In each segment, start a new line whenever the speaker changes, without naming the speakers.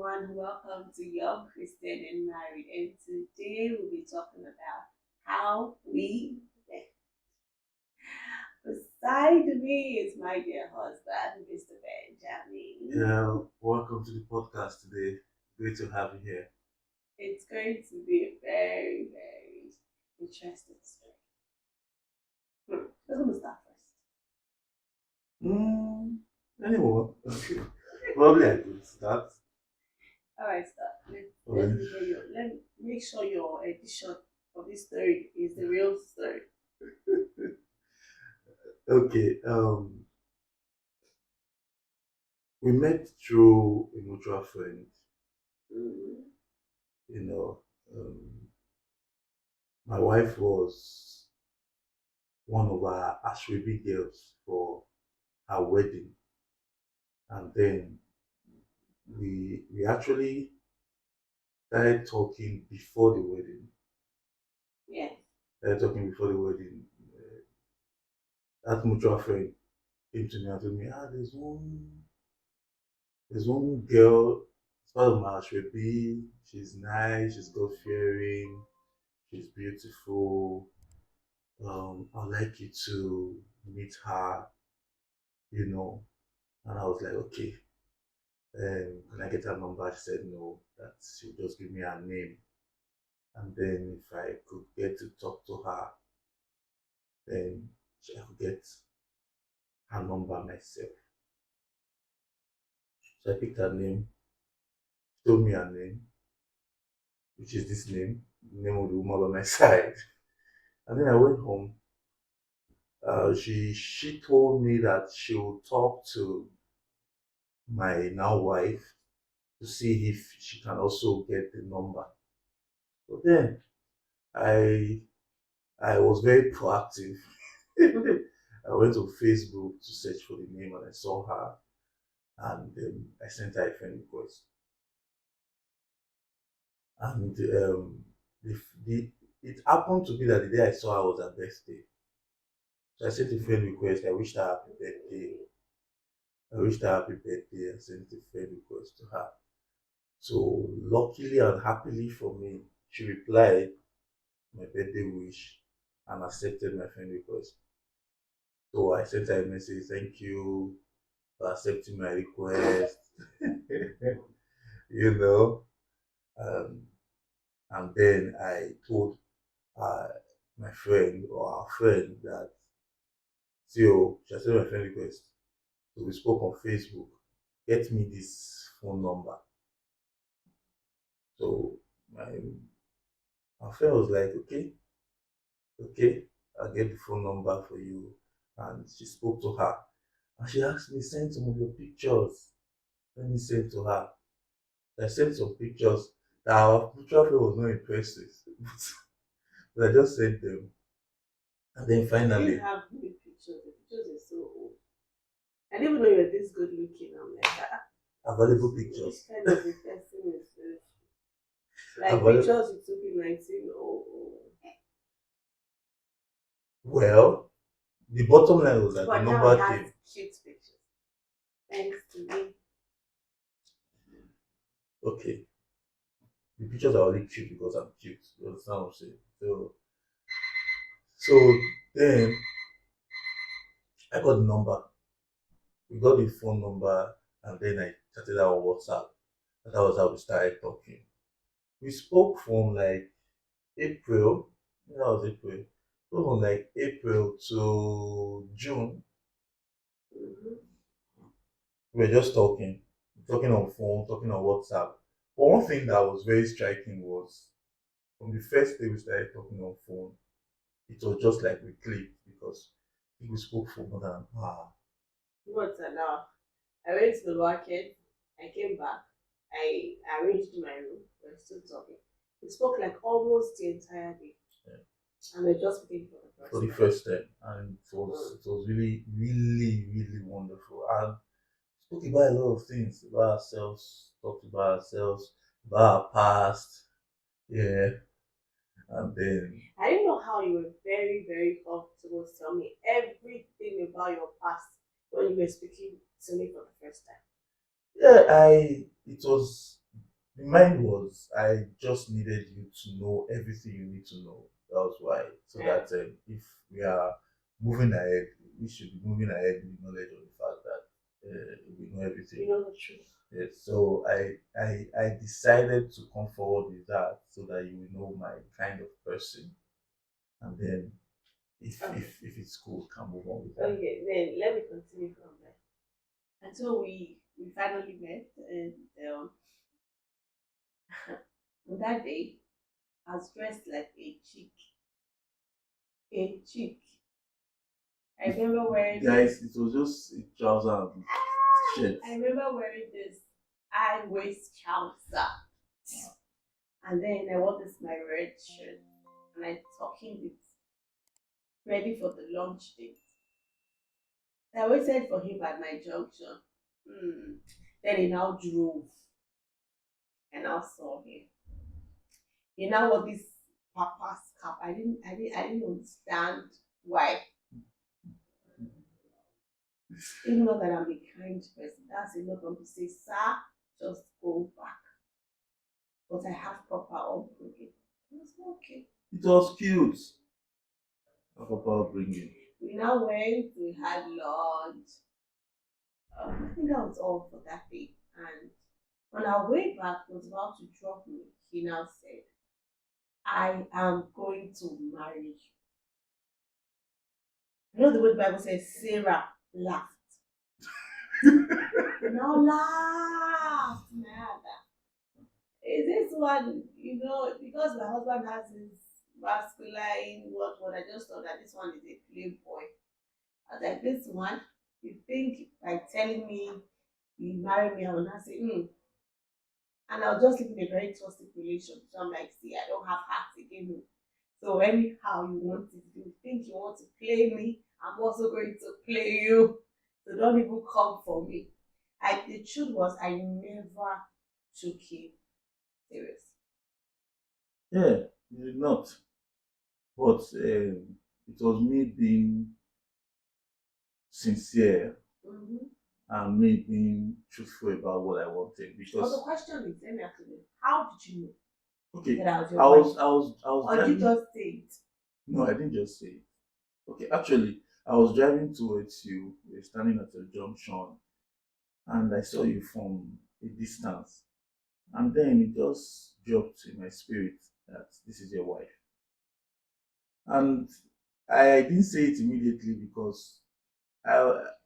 everyone. Welcome to Young Christian and Married. And today we'll be talking about how we met. Beside me is my dear husband, Mr. Benjamin.
Yeah, welcome to the podcast today. Great to have you here.
It's going to be a very, very interesting story. Who's going to start first?
Mm, anyway, probably I could start.
All right, start. Let
Okay.
me hear your. Let me make sure your edition of this story is the real story.
Okay, we met through a mutual friend.
Mm-hmm.
You know, um, my wife was one of our Ashwebi girls for her wedding, and then we actually started talking before the wedding.
Yeah.
Started talking before the wedding. That mutual friend came to me and told me, there's one girl, it's part of my Ashwebi. She's nice, she's God fearing, she's beautiful. I'd like you to meet her, you know. And I was like, okay. Can I get her number? She said no, that she'll just give me her name. And then if I could get to talk to her, then I could get her number myself. So I picked her name, she told me her name, which is this name, the name of the woman by my side. And then I went home. She told me that she will talk to my now wife to see if she can also get the number. But then I I was very proactive. I went to Facebook to search for the name and I saw her and I sent her a friend request. And the, the it happened to be that the day I saw her was her birthday. So I sent a friend request. I wished her happy birthday. I wished her happy birthday and sent a friend request to her. So luckily and happily for me, she replied my birthday wish and accepted my friend request. So I sent her a message, thank you for accepting my request. you know. Um, and then I told uh, my friend or our friend that Theo, she accepted my friend request. So we spoke on Facebook. Get me this phone number. So my friend was like, okay, I'll get the phone number for you. And she spoke to her. And she asked me, send some of your pictures. Let me send to her. I sent some pictures that our mutual friend was not impressed with. but I just sent them. And then
You didn't
finally,
have good pictures. The pictures are so old. I didn't even know you're this good looking. I'm like,
available
which
pictures.
kind of a person is this? Like
Available.
pictures you took in 1900.
Well, the bottom line was that the
But now he
number
has
came.
cute pictures. Thanks to me.
Okay, the pictures are only cute because I'm cute. You understand what I'm saying? So then I got the number. We got the phone number, and then I chatted her on WhatsApp. And that was how we started talking. We spoke from like April. That was April. From like April to June.
Mm-hmm.
We were just talking on phone, talking on WhatsApp. But one thing that was very striking was from the first day we started talking on phone, it was just like we clicked because I think we spoke for more than an hour.
What's enough? I went to the market. I came back. I arranged my room. We're still talking. We spoke like almost the entire day.
Yeah,
And we're just meeting for the
for
first
the
time.
first time, and it was really really really wonderful. And spoke about a lot of things about ourselves, talked about ourselves, about our past, yeah, and then
I didn't know how you were very, very comfortable to tell me everything about your past when you were speaking to me for the first time.
yeah, I it was The mind was I just needed you to know everything you need to know. That was why. So
Yeah.
that if we are moving ahead, we should be moving ahead with knowledge of the fact that we know everything.
You know the truth.
Yes. So I decided to come forward with that so that you will know my kind of person, and then
Okay.
if it's cool, can move on with that.
Okay, then let me continue from there. And so we finally met, and um, on that day I was dressed like a chick. A chick. I remember wearing
Guys, it was just a trouser and shirt.
I remember wearing this high waist trouser. And then I wore this my red shirt and I talking it ready for the lunch date. I waited for him at my junction. Hmm. Then he now drove and I saw him. He now wore this papa's cap. I didn't understand why. Even though that I'm a kind person, that's enough for me to say, sir, just go back. But I have proper upbringing. It was okay.
It was cute. Proper upbringing.
We now went, we had lunch. I think that was all for that day. And on our way back, he was about to drop me. He now said, I am going to marry you. You know the way the Bible says, Sarah laughed. Now laughed. Nada. Is this one, because my husband has his masculine what I just thought that this one is a playboy. I was like, this one, you think by telling me you marry me, I will not say, And I was just living a very toxic relationship. So I'm like, see, I don't have heart again. So anyhow you want it, you think you want to play me, I'm also going to play you. So don't even come for me. The truth was I never took him serious.
Yeah, you did not. But it was me being sincere
Mm-hmm.
and me being truthful about what I wanted
But the
because
question is, let me ask you this. How did you know
okay,
that I was
I
your
was
wife?
I was I was
Or did you
driving.
just say it?
No, I didn't just say it. Okay, actually, I was driving towards you. We were standing at a junction, and I saw you from a distance, and then it just dropped in my spirit that this is your wife. And I didn't say it immediately because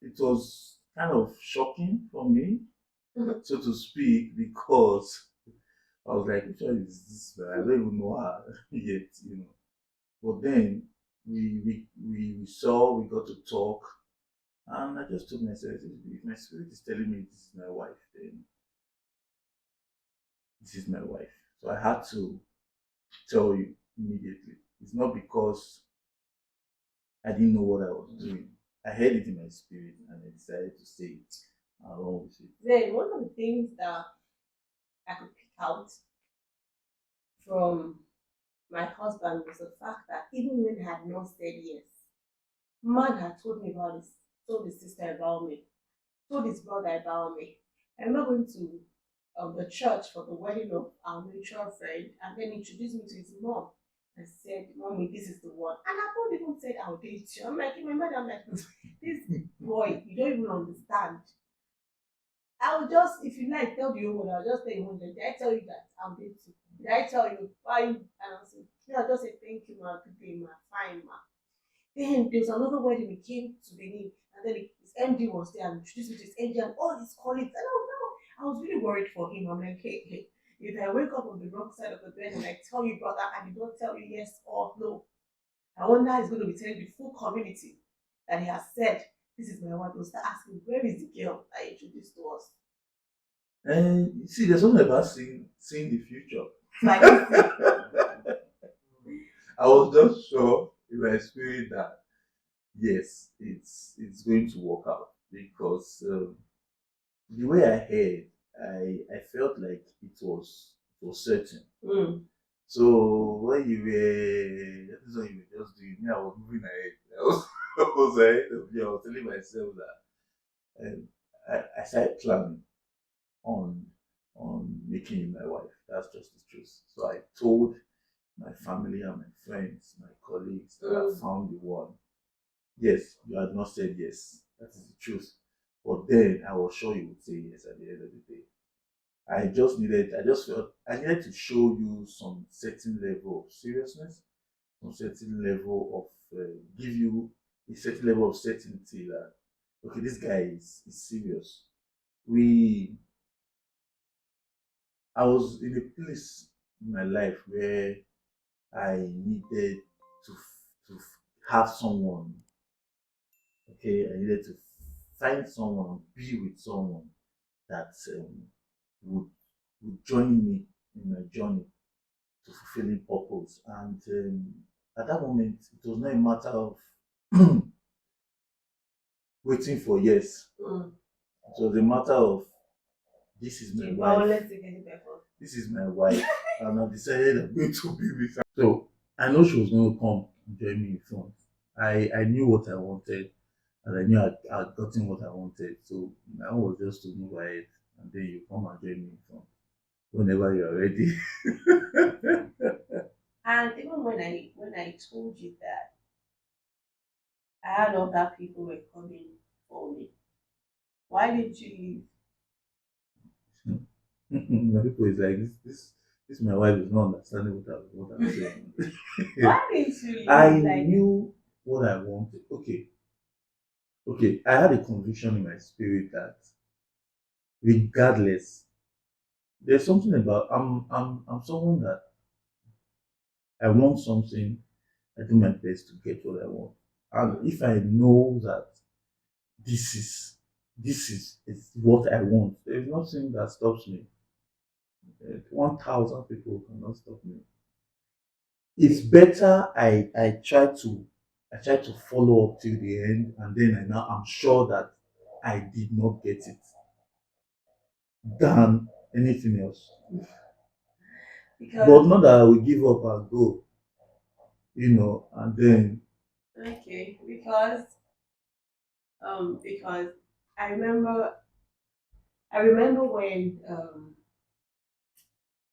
it was kind of shocking for me, so to speak, because I was like, which one is this? I don't even know her yet. But then we saw, we got to talk, and I just told myself, if my spirit is telling me this is my wife, then this is my wife. So I had to tell you immediately. It's not because I didn't know what I was doing. I heard it in my spirit and I decided to say it along with it.
Then one of the things that I could pick out from my husband was the fact that even when I had not said yes, man had told me about this, told his sister about me, told his brother about me. I remember going to the church for the wedding of our mutual friend and then introduced me to his mom and said, Mommy, this is the one. And I not even said I'll date you. I'm like, in my mind, I'm like, this boy, you don't even understand. I will just, if you like, tell the whole world, I'll just tell you 100. Did I tell you that I'm dating? Did I tell you why? And I'll say, yeah, I'll just say thank you, ma, good day, ma, fine, ma. Then there's another wedding we came to Benin, and then his MD was there and introduced me to his MD and all his colleagues. And I was really worried for him. I'm like, hey, if I wake up on the wrong side of the bed and I tell you, brother, and you don't tell me yes or no, I wonder how he's going to be telling the full community that he has said, this is my wife. They'll start asking, where is the girl that he introduced to us?
And you see, there's something about seeing the future.
So I didn't
I was just sure in my spirit that yes, it's going to work out because the way I heard, I felt like it was certain. So when you were, that is what you were just doing. Me, I was moving ahead. I was ahead of you. I was telling myself that, and I started planning on on making you my wife. That's just the truth. So I told my family and my friends, my colleagues that I found the one. Yes, you had not said yes. That is the truth. But then I was sure you would say yes at the end of the day. I just felt I needed to show you some certain level of seriousness, some certain level of, give you a certain level of certainty that, okay, this guy is serious. We, I was in a place in my life where I needed to have someone. Okay, I needed to find someone, be with someone that would would join me in my journey to fulfilling purpose. And at that moment, it was not a matter of waiting for yes. It was a matter of this is my wife. This is my wife, and I've decided I'm going to be with her. So I know she was going to come and join me in front. I knew what I wanted, and I knew I'd gotten what I wanted. So my own was just to move ahead, and then you come and join me in front whenever you're ready.
And even when I told you that I had other people were coming for me, why did you leave?
My people is like this my wife is not understanding what I'm saying.
Why didn't you leave?
I
Like,
knew what I wanted. Okay, okay. I had a conviction in my spirit that regardless, there's something about I'm someone that I want something, I do my best to get what I want. And if I know that this is is what I want, there's nothing that stops me. 1,000 people cannot stop me. It's better I try to follow up till the end, and then I'm sure that I did not get it than anything else.
because
But not that I will give up and go, and then
okay, because I remember I remember when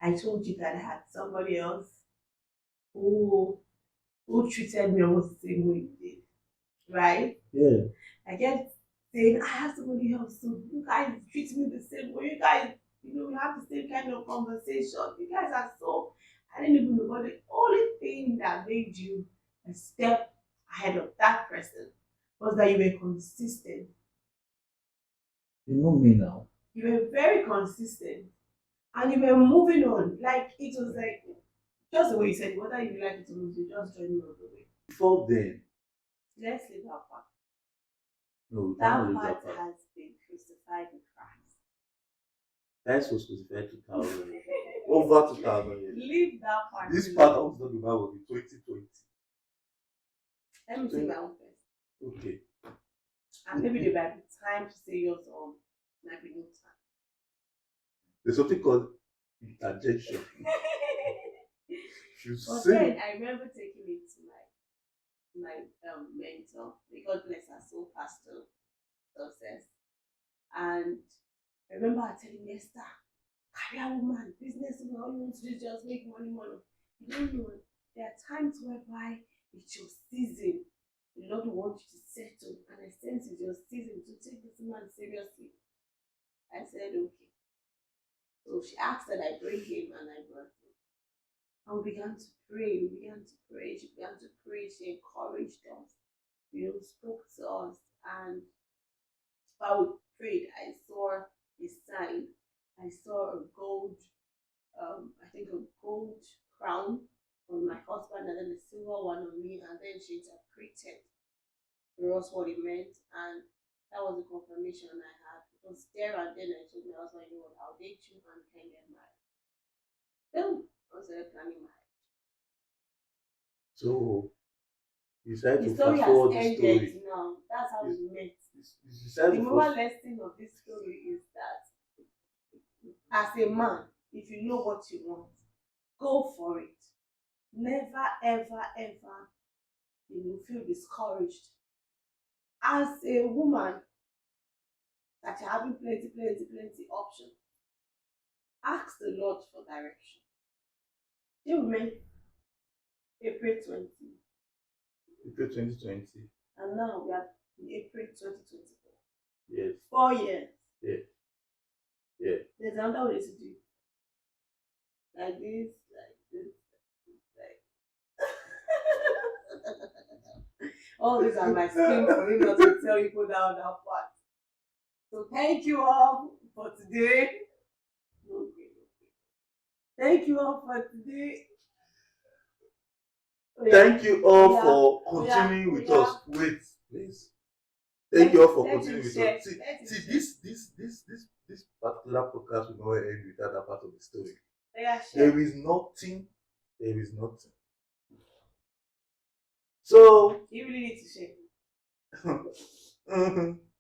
I told you that I had somebody else who treated me almost the same way you did, right?
yeah,
I kept saying, I have somebody else, so you guys treat me the same way. You guys, we have the same kind of conversation. You guys are so, I didn't even know, but the only thing that made you a step ahead of that person was that you were consistent.
you know me now.
You were very consistent and you were moving on. Like, it was like, just the way you said, whether you like it or not, you just join me all the way.
Before then,
Let's leave that part.
no, we cannot
That
leave
part
that part.
has been crucified with Christ.
That was crucified 2000 years. Over 2000 years.
Leave that part.
This part I was talking about was in 2020.
Let me take my own first.
Okay.
And maybe there might be time to say yours or might be no time.
There's something called interjection. You
But
say
then I remember taking it to my mentor, may God bless her soul, Pastor Success. And I remember I telling Esther, career woman, business woman, all you want to do is just make money, money. You don't know. There are times whereby it's your season. The Lord wants you to settle, and I sense it's your season to take this man seriously. I said, okay. So she asked that I bring him, and I brought him. And we began to pray. We began to pray. She began to pray. She encouraged us, spoke to us. And while we prayed, I saw a sign. I saw a gold, I think a gold crown on my husband, and then a silver one on me. And then she interpreted for us what it meant. And that was the confirmation I had. Because there and then I told my husband, you know what, I'll date you and we can get married. Then I was planning marriage.
so. You decided
The
to
story
fast
has
forward the
ended
story.
now. That's how we met.
You decided
The
to
moral
fast.
lesson of this story is that as a man, if you know what you want, go for it. Never, ever, ever, feel discouraged. As a woman that you're having plenty, plenty, plenty options, ask the Lord for direction. Till we met April 20,
April 2020.
and now we are in April 2024.
Yes.
4 years.
Yeah. Yeah.
There's another way to do it. Like this, like. All these are my schemes for him not to tell people down that part. So thank you all for today. Okay. Thank you all for today.
Thank you all
Yeah.
for
Yeah.
continuing with
Yeah.
us. Wait, please. Thank you all for
Let
continuing
him
with
share.
us. See,
Let him
see
share.
this particular podcast will not end without that part of the story.
Yeah, share.
There is nothing. There is nothing. So
You really need to share.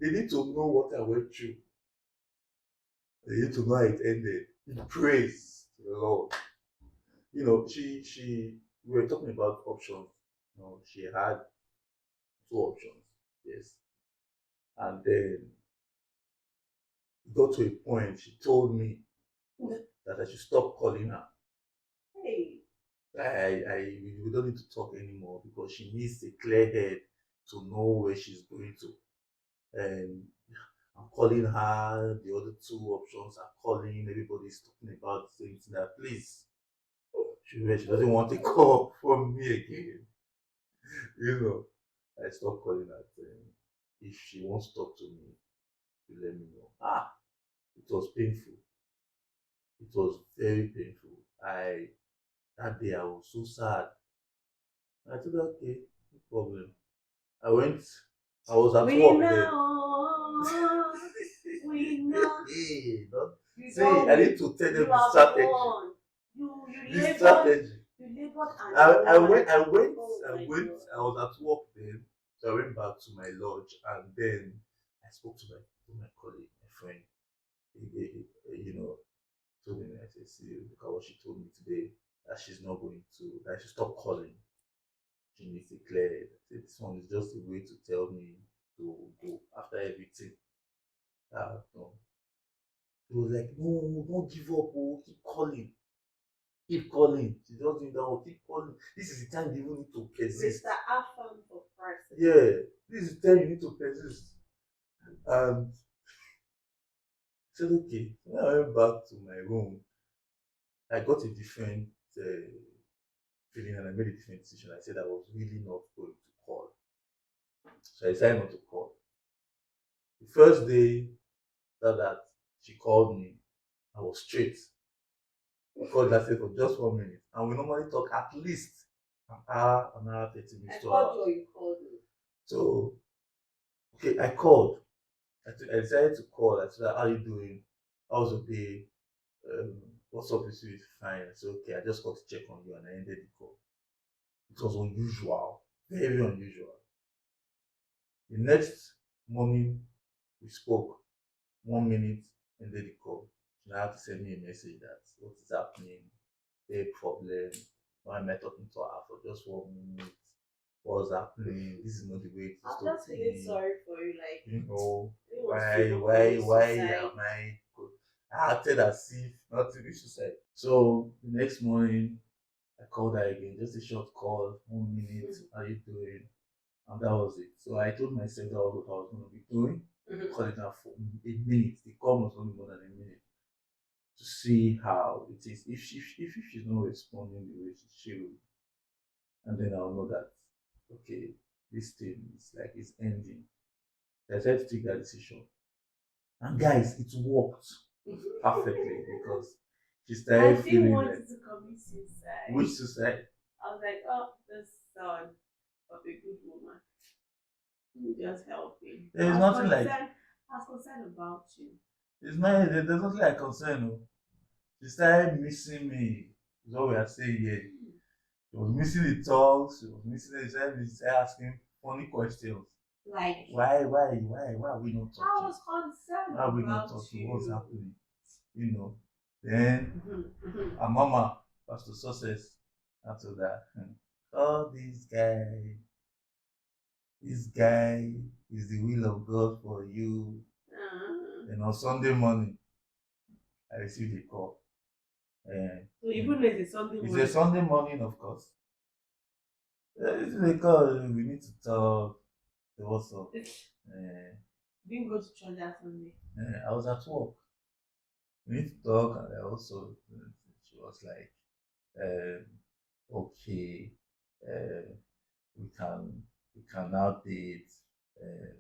they need to know what I went through. They need to know how it ended. Praise the Lord. You know, we were talking about options. You know, she had two options. Yes. And then it got to a point she told me that I should stop calling her.
Hey.
We don't need to talk anymore because she needs a clear head to know where she's going to. And I'm calling her, the other two options are calling, everybody's talking about the same thing that please. She doesn't want a call from me again. You know, I stopped calling her. If she wants to talk to me, you let me know. It was painful. It was very painful. That day I was so sad. I said, okay, no problem. I was at work then.
We know.
Hey,
See,
I need to tell them the strategy.
The
strategy.
You labored and
I went,
Oh
I was at work then, so I went back to my lodge and then I spoke to my colleague, my friend. You know, told me, I said, see, look at what she told me today, that she's not going to, that she stop calling. She needs to clear it. I said, this one is just a way to tell me to go after everything that I've done. He was like, no, don't give up, oh, keep calling. Keep calling. She just doing that one, keep calling. This is the time you even need to persist.
Mr. Afam for Christ.
Yeah, this is the time you need to persist. And I said, okay. When I went back to my room, I got a different feeling and I made a different decision. I said I was really not going to call. So I decided not to call. The first day that she called me, I was straight. We called that for just 1 minute. And we normally talk at least an hour, 30 minutes, 2 hours.
I called you or you called me?
So, okay, I called. I decided to call. I said, how are you doing? How's your day? What's up with you? Fine. I said, okay, I just got to check on you and I ended the call. It was unusual, very unusual. The next morning, we spoke. 1 minute, ended the call. She had to send me a message that what is happening, a problem. Why am I talking to her for just 1 minute? What's happening? This is not the way it's
I'm just feeling sorry for you, like
you know,
why
am I good? I acted as if nothing is suicide. So the next morning I called her again, just a short call, 1 minute, how you doing? And that was it. So I told myself that was what I was going to be doing. Calling her for a minute. The call was only more than a minute to see how it is. If she's not responding the way she should, and then I'll know that okay, this thing is like it's ending. I decided to take that decision. And guys, it worked perfectly because she started feeling like
to commit suicide.
which suicide?
I was like, oh, this son of a good woman. You just help me.
There's nothing like
I was concerned about you.
there's nothing like concern. No. She started missing me. Is what we are saying here. She was missing the talks, she was missing it, she started asking funny questions.
Like
why are we not talking?
I was concerned
Why are we not talking? What's happening? You know. Then our mama, Pastor Success, after that. Oh, this guy is the will of God for you. And on Sunday morning, I received a call.
So even though it's a Sunday
It's a
morning,
Sunday morning, of course. This is a call. We need to talk. So what's up? Uh,
didn't go to church that Sunday.
I was at work. We need to talk, and I also she was like, um, okay, uh, we can now date. Um,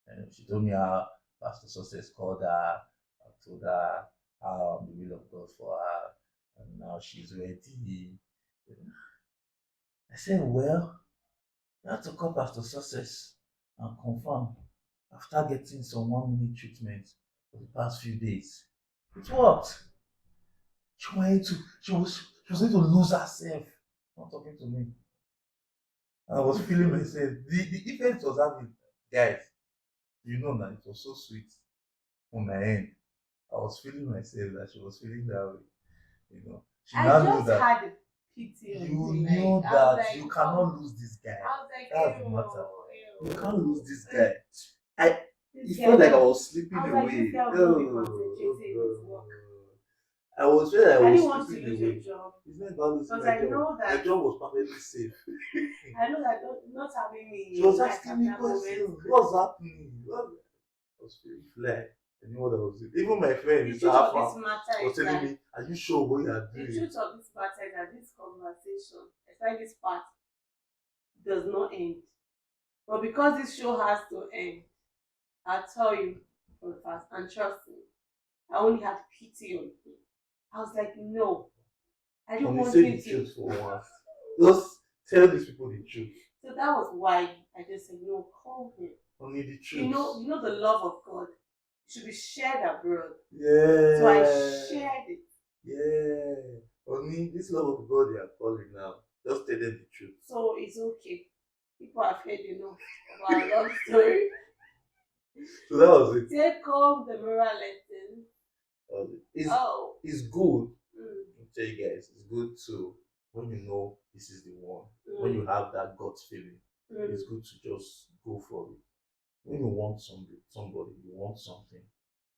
and she told me how Pastor Success called her. I told her how I'm the will of God for her, and now she's ready. I said, well, you have to call Pastor Success and confirm after getting some 1 minute treatment for the past few days. It worked. She wanted to, she was going to lose herself. Not talking to me. And I was feeling myself. The effect it was having, guys, you know that it was so sweet on my end. I was feeling myself that she was feeling that way. She
I
now knew
just
that
had a pity on
you
me.
knew
Like, I was
that
like,
you
oh,
cannot lose this guy.
I was like,
That's the
ew,
matter. You
ew.
can't lose this guy. I
This
it
guy
felt like I
now-
was sleeping
I was like,
away.
this guy will not be concentrating in his work.
I was feeling like I
I
was
didn't want to
sleeping
lose
away.
your job.
It's not about losing
Because
my
I
job.
know
My
that
job was perfectly safe.
I know that not having me
She was
like
asking
at
me
that moment.
questions. What's happening? I was feeling flat. I knew what I was doing. Even my friend,
The
Mr.
truth of
Alpha,
this matter
was
is
telling
that
me, are you sure what you are
the
doing?
truth of this matter is that this conversation, especially this part, does not end. But because this show has to end, I'll tell you for the fact, and trust me, I only had pity on him. I was like, no, I don't
Only
want
say
him
the
to.
truth for once. Just tell these people the truth.
So that was why I just said, no, call him.
Only the truth.
You know the love of God should be shared abroad.
Yeah.
So I shared it.
Yeah. Only this love of God they are calling now. Just tell them the truth.
So it's okay. People have heard enough of our love story.
So that was it.
Take home the moral lesson.
It's good.
Mm.
I'll tell you guys, it's good to when you know this is the one.
Mm.
When you have that gut feeling,
Mm.
it's good to just go for it. When you want somebody, you want something,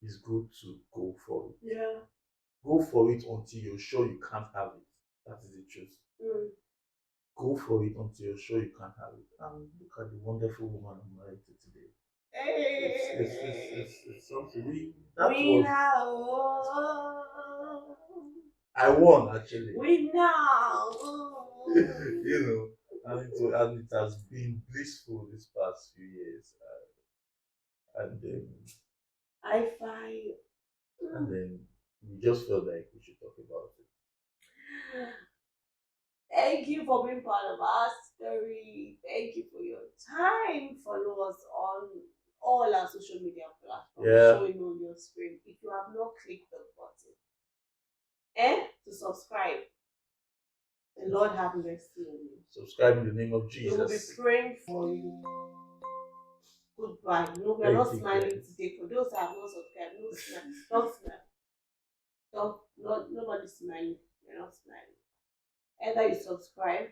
it's good to go for it.
Yeah.
Go for it until you're sure you can't have it. That is the truth.
Mm.
Go for it until you're sure you can't have it. And look at the wonderful woman I'm married to today.
Hey.
It's something I won actually.
We know.
And it has been blissful this past few years. And
I find.
and then we just felt like we should talk about it.
Thank you for being part of our story. Thank you for your time. Follow us on all our social media platforms showing on your screen. If you have not clicked the button and to subscribe, the Lord have mercy on you.
Subscribe in the name of Jesus.
We will be praying for you. Goodbye. No, we are not smiling today. For those who have not subscribed, no smile. Don't smile. Nobody's smiling. We're not smiling. Either you subscribe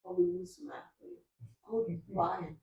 or we will smile for you. Goodbye.